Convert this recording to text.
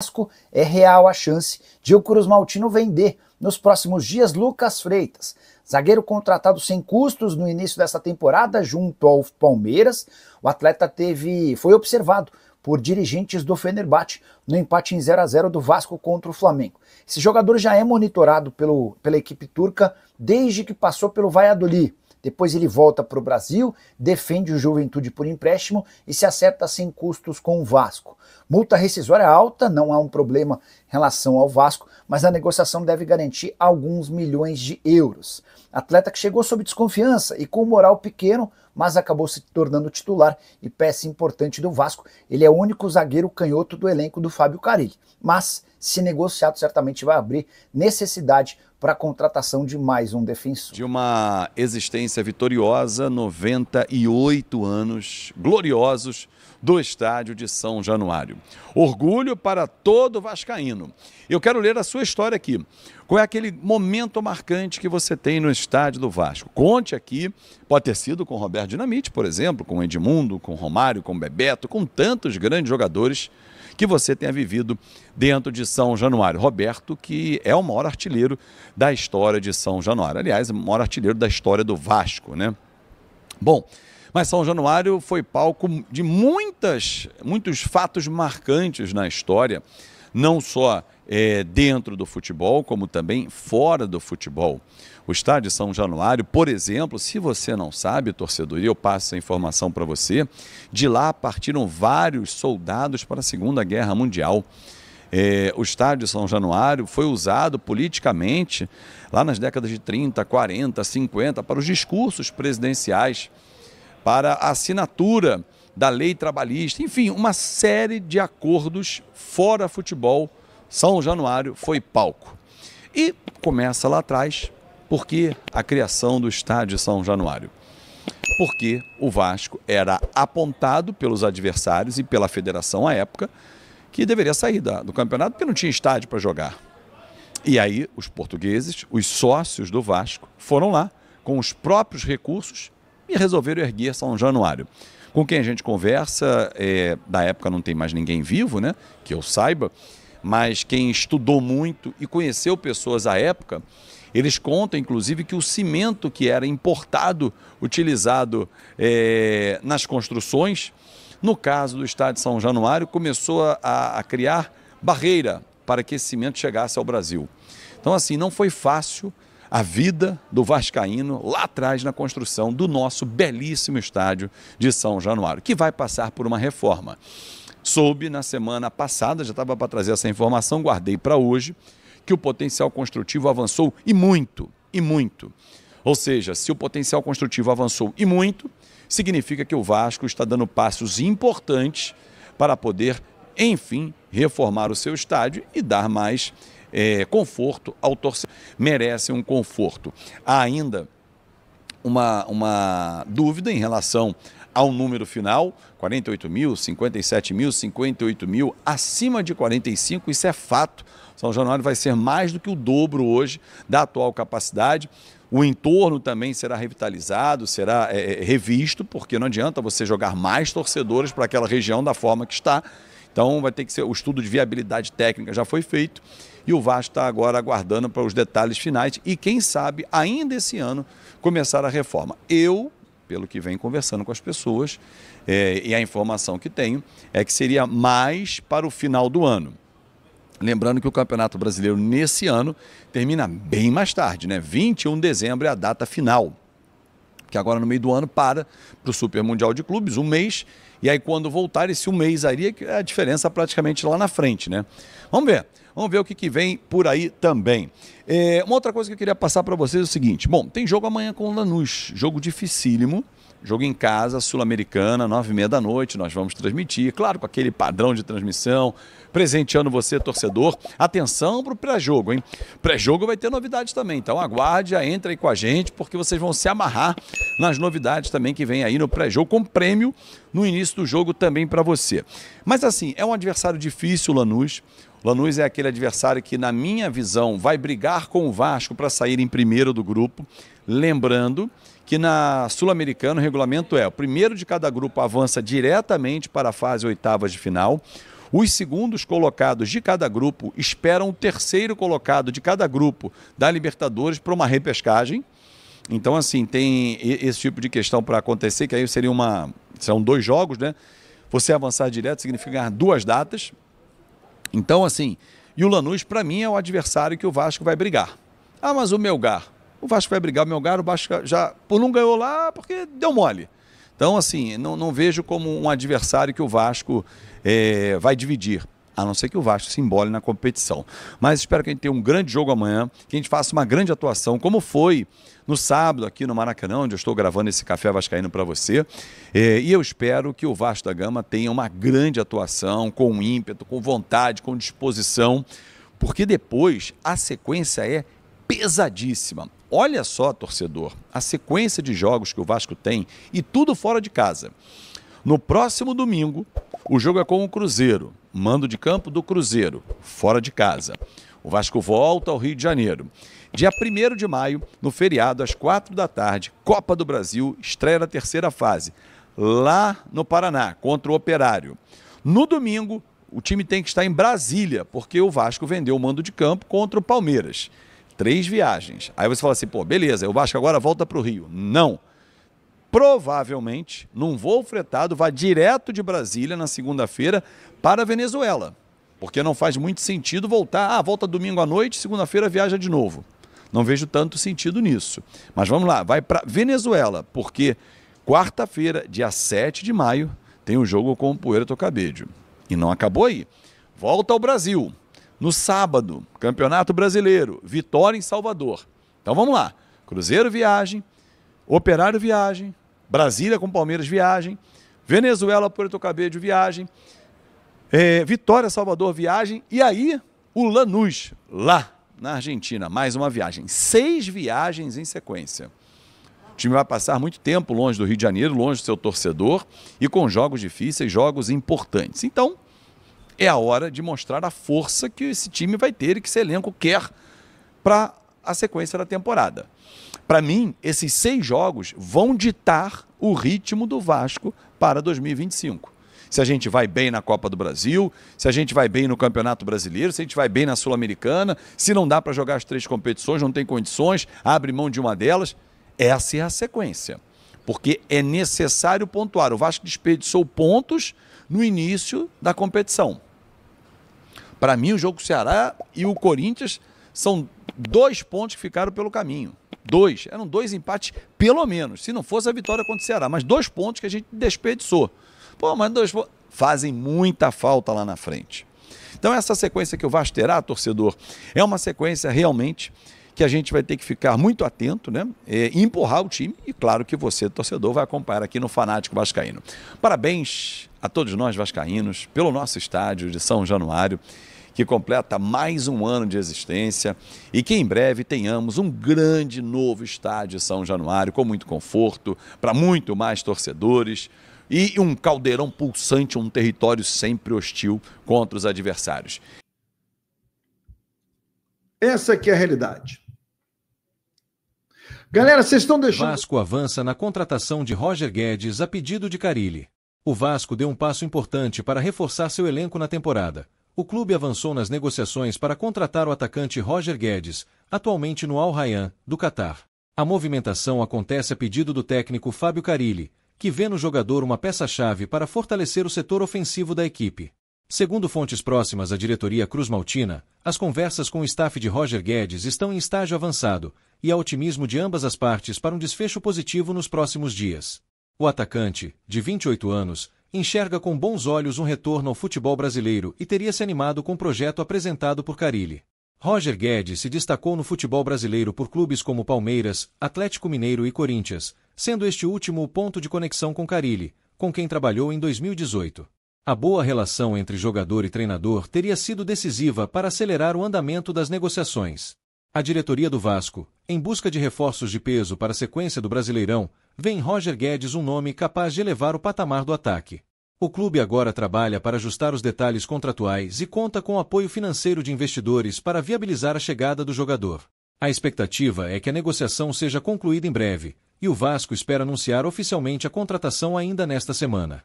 Vasco é real a chance de o Cruz Maltino vender nos próximos dias Lucas Freitas, zagueiro contratado sem custos no início dessa temporada junto ao Palmeiras. O atleta foi observado por dirigentes do Fenerbahçe no empate em 0-0 do Vasco contra o Flamengo. Esse jogador já é monitorado pela equipe turca desde que passou pelo Valladolid. Depois ele volta para o Brasil, defende o Juventude por empréstimo e se acerta sem custos com o Vasco. Multa rescisória alta, não há um problema em relação ao Vasco, mas a negociação deve garantir alguns milhões de euros. Atleta que chegou sob desconfiança e com moral pequeno, mas acabou se tornando titular e peça importante do Vasco. Ele é o único zagueiro canhoto do elenco do Fábio Carille, mas se negociado certamente vai abrir necessidade para a contratação de mais um defensor. De uma existência vitoriosa, 98 anos gloriosos do estádio de São Januário. Orgulho para todo vascaíno. Eu quero ler a sua história aqui. Qual é aquele momento marcante que você tem no estádio do Vasco? Conte aqui, pode ter sido com Roberto Dinamite, por exemplo, com Edmundo, com Romário, com Bebeto, com tantos grandes jogadores que você tenha vivido dentro de São Januário. Roberto, que é o maior artilheiro da história de São Januário. Aliás, o maior artilheiro da história do Vasco, né? Bom, mas São Januário foi palco de muitos fatos marcantes na história, não só dentro do futebol, como também fora do futebol. O estádio de São Januário, por exemplo, se você não sabe, torcedor, e eu passo essa informação para você, de lá partiram vários soldados para a Segunda Guerra Mundial. O estádio de São Januário foi usado politicamente lá nas décadas de 30, 40, 50, para os discursos presidenciais, para a assinatura da lei trabalhista, enfim, uma série de acordos fora futebol. São Januário foi palco. E começa lá atrás, porque a criação do estádio de São Januário? Porque o Vasco era apontado pelos adversários e pela federação à época que deveria sair do campeonato porque não tinha estádio para jogar. E aí os portugueses, os sócios do Vasco, foram lá com os próprios recursos e resolveram erguer São Januário. Com quem a gente conversa, da época não tem mais ninguém vivo, né, que eu saiba, mas quem estudou muito e conheceu pessoas à época, eles contam, inclusive, que o cimento que era importado, utilizado nas construções, no caso do estádio de São Januário, começou a criar barreira para que esse cimento chegasse ao Brasil. Então, assim, não foi fácil a vida do vascaíno lá atrás na construção do nosso belíssimo estádio de São Januário, que vai passar por uma reforma. Soube na semana passada, já estava para trazer essa informação, guardei para hoje, que o potencial construtivo avançou e muito, e muito. Ou seja, se o potencial construtivo avançou e muito, significa que o Vasco está dando passos importantes para poder, enfim, reformar o seu estádio e dar mais conforto ao torcedor. Merece um conforto. Há ainda uma dúvida em relação ao número final, 48 mil, 57 mil, 58 mil, acima de 45, isso é fato. São Januário vai ser mais do que o dobro hoje da atual capacidade. O entorno também será revitalizado, será revisto, porque não adianta você jogar mais torcedores para aquela região da forma que está. Então vai ter que ser, o estudo de viabilidade técnica já foi feito e o Vasco está agora aguardando para os detalhes finais e quem sabe ainda esse ano começar a reforma. Eu, pelo que venho conversando com as pessoas e a informação que tenho, é que seria mais para o final do ano. Lembrando que o Campeonato Brasileiro nesse ano termina bem mais tarde, né? 21 de dezembro é a data final, que agora no meio do ano para o Super Mundial de Clubes, um mês, e aí quando voltar esse um mês aí, é a diferença praticamente lá na frente, né? Vamos ver o que vem por aí também. Uma outra coisa que eu queria passar para vocês é o seguinte, bom, tem jogo amanhã com o Lanús, jogo dificílimo, jogo em casa, Sul-Americana, 9h30 da noite, nós vamos transmitir, claro, com aquele padrão de transmissão, presenteando você, torcedor. Atenção para o pré-jogo, hein? Pré-jogo vai ter novidades também, então aguarde, entra aí com a gente, porque vocês vão se amarrar nas novidades também que vem aí no pré-jogo, com prêmio no início do jogo também para você. Mas assim, é um adversário difícil o Lanús. O Lanús é aquele adversário que, na minha visão, vai brigar com o Vasco para sair em primeiro do grupo. Lembrando que na Sul-Americana o regulamento o primeiro de cada grupo avança diretamente para a fase oitavas de final. Os segundos colocados de cada grupo esperam o terceiro colocado de cada grupo da Libertadores para uma repescagem. Então, assim, tem esse tipo de questão para acontecer, que aí são 2 jogos, né? Você avançar direto significa ganhar 2 datas. Então, assim, e o Lanús, para mim, é o adversário que o Vasco vai brigar. Ah, mas o Melgar. O Vasco vai brigar, o Melgar, o Vasco já não ganhou lá porque deu mole. Então, assim, não vejo como um adversário que o Vasco vai dividir, a não ser que o Vasco se embole na competição. Mas espero que a gente tenha um grande jogo amanhã, que a gente faça uma grande atuação, como foi no sábado aqui no Maracanã, onde eu estou gravando esse Café Vascaíno para você. E eu espero que o Vasco da Gama tenha uma grande atuação, com ímpeto, com vontade, com disposição, porque depois a sequência é pesadíssima. Olha só, torcedor, a sequência de jogos que o Vasco tem e tudo fora de casa. No próximo domingo, o jogo é com o Cruzeiro, mando de campo do Cruzeiro, fora de casa. O Vasco volta ao Rio de Janeiro. Dia 1º de maio, no feriado, às 4 da tarde, Copa do Brasil, estreia da 3ª fase, lá no Paraná, contra o Operário. No domingo, o time tem que estar em Brasília, porque o Vasco vendeu o mando de campo contra o Palmeiras. 3 viagens. Aí você fala assim, pô, beleza, o Vasco agora volta para o Rio. Não. Provavelmente, num voo fretado, vai direto de Brasília na segunda-feira para a Venezuela. Porque não faz muito sentido voltar. Volta domingo à noite, segunda-feira viaja de novo. Não vejo tanto sentido nisso. Mas vamos lá, vai para Venezuela, porque quarta-feira, dia 7 de maio, tem o jogo com o Puerto Cabello. E não acabou aí. Volta ao Brasil. No sábado, Campeonato Brasileiro, Vitória em Salvador. Então vamos lá, Cruzeiro viagem, Operário viagem, Brasília com Palmeiras viagem, Venezuela, Puerto Cabello viagem, Vitória, Salvador viagem, e aí o Lanús, lá na Argentina, mais uma viagem. 6 viagens em sequência. O time vai passar muito tempo longe do Rio de Janeiro, longe do seu torcedor e com jogos difíceis, jogos importantes. Então, é a hora de mostrar a força que esse time vai ter e que esse elenco quer para a sequência da temporada. Para mim, esses 6 jogos vão ditar o ritmo do Vasco para 2025. Se a gente vai bem na Copa do Brasil, se a gente vai bem no Campeonato Brasileiro, se a gente vai bem na Sul-Americana, se não dá para jogar as 3 competições, não tem condições, abre mão de uma delas, essa é a sequência. Porque é necessário pontuar. O Vasco desperdiçou pontos no início da competição. Para mim, o jogo com o Ceará e o Corinthians são 2 pontos que ficaram pelo caminho. 2. Eram 2 empates, pelo menos. Se não fosse a vitória contra o Ceará. Mas 2 pontos que a gente desperdiçou. Pô, mas 2 pontos fazem muita falta lá na frente. Então, essa sequência que o Vasco terá, torcedor, é uma sequência realmente que a gente vai ter que ficar muito atento, né? Empurrar o time. E claro que você, torcedor, vai acompanhar aqui no Fanático Vascaíno. Parabéns a todos nós vascaínos pelo nosso estádio de São Januário, que completa mais um ano de existência e que em breve tenhamos um grande novo estádio de São Januário com muito conforto, para muito mais torcedores e um caldeirão pulsante, um território sempre hostil contra os adversários. Essa aqui é a realidade. Galera, vocês estão deixando... Vasco avança na contratação de Roger Guedes a pedido de Carille. O Vasco deu um passo importante para reforçar seu elenco na temporada. O clube avançou nas negociações para contratar o atacante Roger Guedes, atualmente no Al Rayyan, do Catar. A movimentação acontece a pedido do técnico Fábio Carille, que vê no jogador uma peça-chave para fortalecer o setor ofensivo da equipe. Segundo fontes próximas à diretoria cruzmaltina, as conversas com o staff de Roger Guedes estão em estágio avançado e há otimismo de ambas as partes para um desfecho positivo nos próximos dias. O atacante, de 28 anos, enxerga com bons olhos um retorno ao futebol brasileiro e teria se animado com o projeto apresentado por Carille. Roger Guedes se destacou no futebol brasileiro por clubes como Palmeiras, Atlético Mineiro e Corinthians, sendo este último o ponto de conexão com Carille, com quem trabalhou em 2018. A boa relação entre jogador e treinador teria sido decisiva para acelerar o andamento das negociações. A diretoria do Vasco, em busca de reforços de peso para a sequência do Brasileirão, vê em Roger Guedes um nome capaz de elevar o patamar do ataque. O clube agora trabalha para ajustar os detalhes contratuais e conta com o apoio financeiro de investidores para viabilizar a chegada do jogador. A expectativa é que a negociação seja concluída em breve, e o Vasco espera anunciar oficialmente a contratação ainda nesta semana.